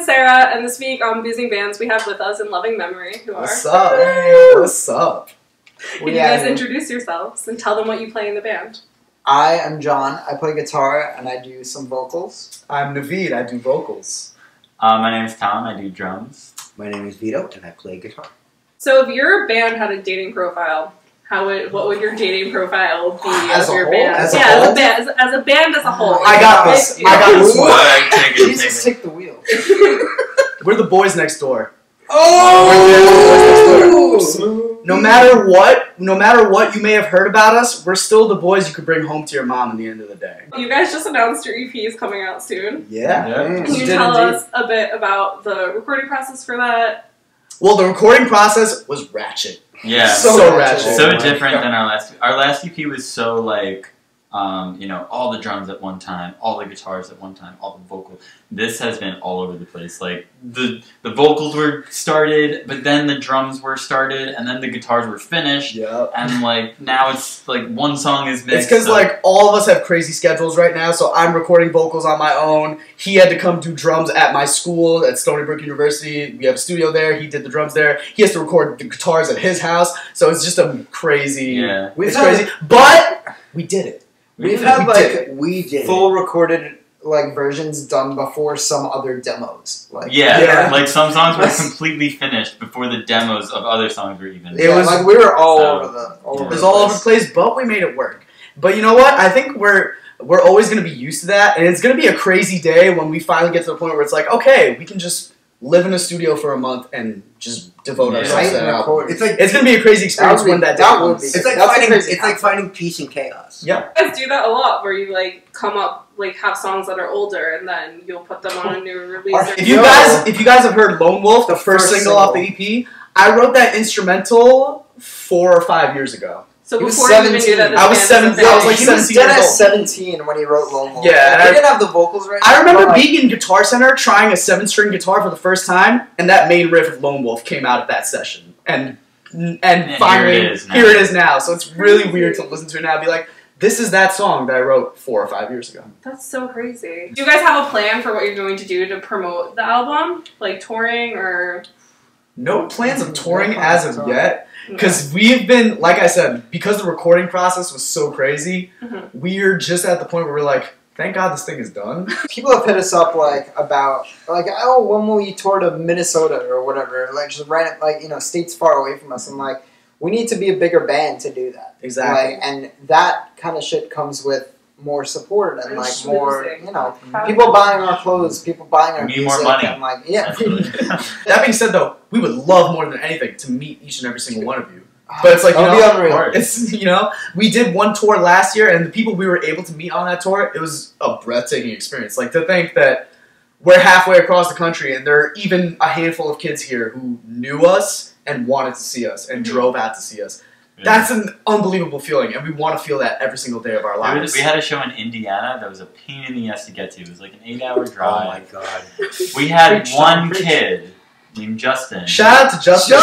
Sarah, and this week on Boozing Bands, we have with us in loving memory who are... What's up? Hey, what's up? Can you guys introduce yourselves and tell them what you play in the band? I am John. I play guitar and I do some vocals. I'm Naveed. I do vocals. My name is Tom. I do drums. My name is Vito, and I play guitar. So if your band had a dating profile, what would your dating profile be As of a your whole? band? As a yeah, whole? as a band as a whole. I got this. I got this one. Jesus, take the wheel. We're the boys next door. Oh! No matter what you may have heard about us, we're still the boys you could bring home to your mom at the end of the day. You guys just announced your EP is coming out soon. Yeah. Can you tell us a bit about the recording process for that? Well, the recording process was ratchet. Yeah. So ratchet. So different than our last. Our last EP was so like, all the drums at one time, all the guitars at one time, all the vocals. This has been all over the place. Like the vocals were started, but then the drums were started, and then the guitars were finished. Yep. And like now it's like one song is mixed. It's because like all of us have crazy schedules right now. So I'm recording vocals on my own. He had to come do drums at my school at Stony Brook University. We have a studio there. He did the drums there. He has to record the guitars at his house. So it's just a crazy. Yeah. It's crazy, but we did it. We've had We did full recorded versions done before some other demos. Yeah, like some songs were completely finished before the demos of other songs were even. It was like we were all over it was all over the place, but we made it work. But you know what? I think we're always going to be used to that, and it's going to be a crazy day when we finally get to the point where it's like, okay, we can just live in a studio for a month and just devote ourselves to that album. It's like it's going to be a crazy experience when that day comes. It's like finding peace in chaos. Yeah. You guys do that a lot, where you come up have songs that are older, and then you'll put them on a new release. If you guys have heard Lone Wolf, the first single off the EP, I wrote that instrumental 4 or 5 years ago. So before you even knew that I was 17. I was like 17 years old. 17 when he wrote Lone Wolf. Yeah, he didn't have the vocals right. I remember being in Guitar Center trying a 7-string guitar for the first time, and that main riff of Lone Wolf came out at that session, and finally here it is now. So it's really weird to listen to it now and be like, this is that song that I wrote 4 or 5 years ago. That's so crazy. Do you guys have a plan for what you're going to do to promote the album, like touring or? No plans of touring as of yet. Because we've been, like I said, because the recording process was so crazy, we're just at the point where we're like, thank God this thing is done. People have hit us up about oh, when will you tour to Minnesota or whatever? Just right states far away from us. I'm like, we need to be a bigger band to do that. Exactly. And that kind of shit comes with more support and more, schmoozing. people buying our clothes, people buying our music. More money. And That being said, though, we would love more than anything to meet each and every single one of you. But it's like, be unreal. It's, we did one tour last year, and the people we were able to meet on that tour, it was a breathtaking experience. Like, to think that we're halfway across the country, and there are even a handful of kids here who knew us and wanted to see us and drove out to see us. Yeah. That's an unbelievable feeling, and we want to feel that every single day of our lives. We had a show in Indiana that was a pain in the ass to get to. It was like an 8-hour drive. Oh my God. We had one kid named Justin. Shout out to Justin!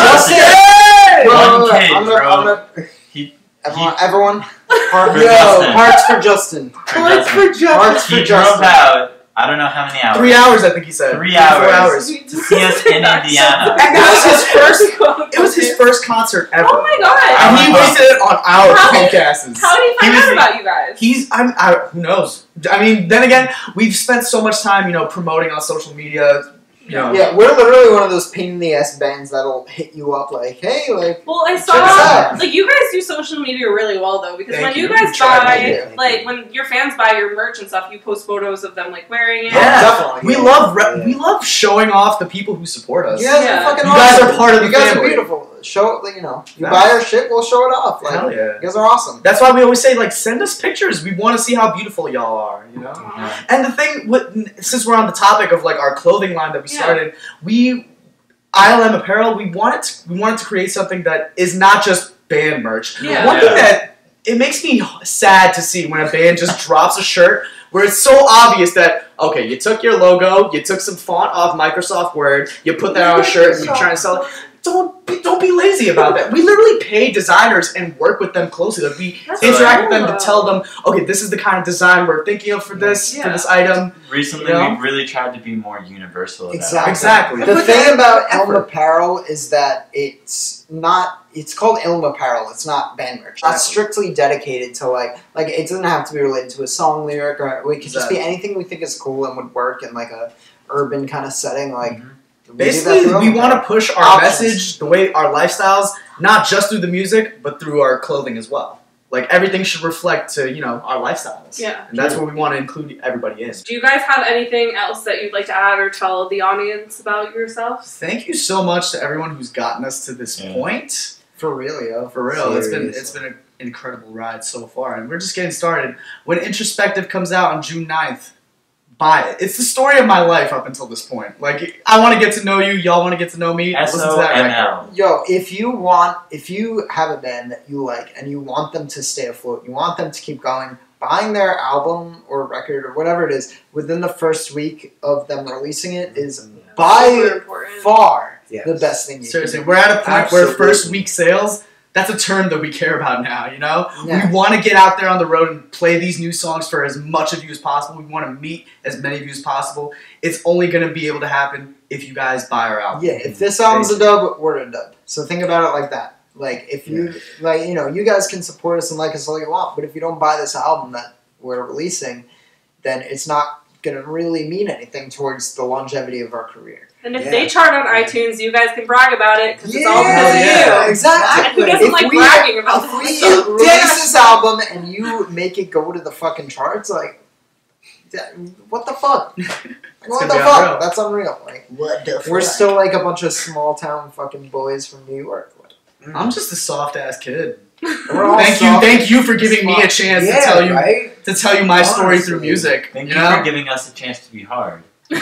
One kid drove. Everyone, hearts for Justin. Hearts for Justin. He drove out. I don't know how many hours. 3 hours, I think he said. 3 hours. 4 hours. To see us in Indiana. And it was his first concert ever. Oh my God. And he wasted it on our podcasts. How did he find out about you guys? Who knows? I mean, then again, we've spent so much time, promoting on social media. Yeah, we're literally one of those pain in the ass bands that'll hit you up hey, Well, I saw, you guys do social media really well, though, because when you guys buy, when your fans buy your merch and stuff, you post photos of them, wearing it. Yeah, definitely. We love showing off the people who support us. You guys are fucking awesome. You guys are part of the family. You guys are beautiful. Show, you buy our shit, we'll show it off. Hell yeah. You guys are awesome. That's why we always say, send us pictures. We want to see how beautiful y'all are, And the thing, since we're on the topic of, our clothing line that we started, ILM Apparel, we wanted to create something that is not just band merch. One thing that, it makes me sad to see when a band just drops a shirt where it's so obvious that, okay, you took your logo, you took some font off Microsoft Word, you put that on a shirt, and you're trying to sell it. don't be lazy about that. We literally pay designers and work with them closely. Like we interact with them to tell them, okay, this is the kind of design we're thinking of for this item. Recently, we've really tried to be more universal. Exactly. The thing about Elm Apparel is that it's called Elm Apparel. It's not band merch. It's strictly dedicated to like it doesn't have to be related to a song lyric, or it could just be anything we think is cool and would work in like a urban kind of setting. Like basically, we want to push our message, the way our lifestyles, not just through the music, but through our clothing as well. Like everything should reflect to our lifestyles. Yeah, and that's what we want to include everybody in. Do you guys have anything else that you'd like to add or tell the audience about yourselves? Thank you so much to everyone who's gotten us to this point. For real, yo. For real, it's been an incredible ride so far, and we're just getting started. When Introspective comes out on June 9th, buy it. It's the story of my life up until this point. Like, I want to get to know you, y'all want to get to know me. Listen to that record. Yo, if you have a band that you like and you want them to stay afloat, you want them to keep going, buying their album or record or whatever it is within the first week of them releasing it is by far the best thing you Seriously, can do. we're at a point where first week sales, that's a term that we care about now, We want to get out there on the road and play these new songs for as much of you as possible. We want to meet as many of you as possible. It's only going to be able to happen if you guys buy our album. Yeah, if this album's a dub, we're a dub. So think about it like that. Like, if you, you guys can support us and like us all you want, but if you don't buy this album that we're releasing, then it's not going to really mean anything towards the longevity of our career. And if they chart on iTunes, you guys can brag about it because it's all because of you. Exactly. And who doesn't like bragging about this? If you release this album and you make it go to the fucking charts, like, what the fuck? What the fuck? That's unreal. Like, what the fuck? We're still like a bunch of small town fucking boys from New York. I'm just a soft ass kid. Thank you for giving me a chance to tell you my story through music. Thank you for giving us a chance to be hard. Yeah.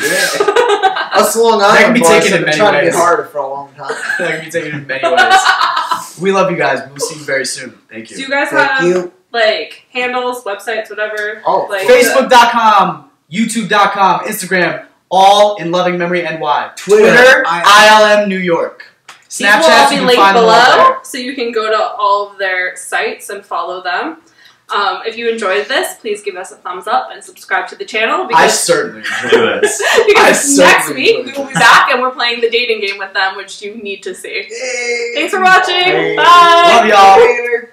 Us Long Island boys have been trying to be hard for a long time. That can be taken in many ways. We love you guys. We'll see you very soon. Thank you. Do you guys have like handles, websites, whatever? Oh, like Facebook.com, YouTube.com, Instagram, all in loving memory NY. Twitter, ILM New York. Snapchat, you can find below, so you can go to all of their sites and follow them. If you enjoyed this, please give us a thumbs up and subscribe to the channel. Because I certainly enjoyed this. Because next week we will be back and we're playing the dating game with them, which you need to see. Thanks for watching. Bye. Love y'all.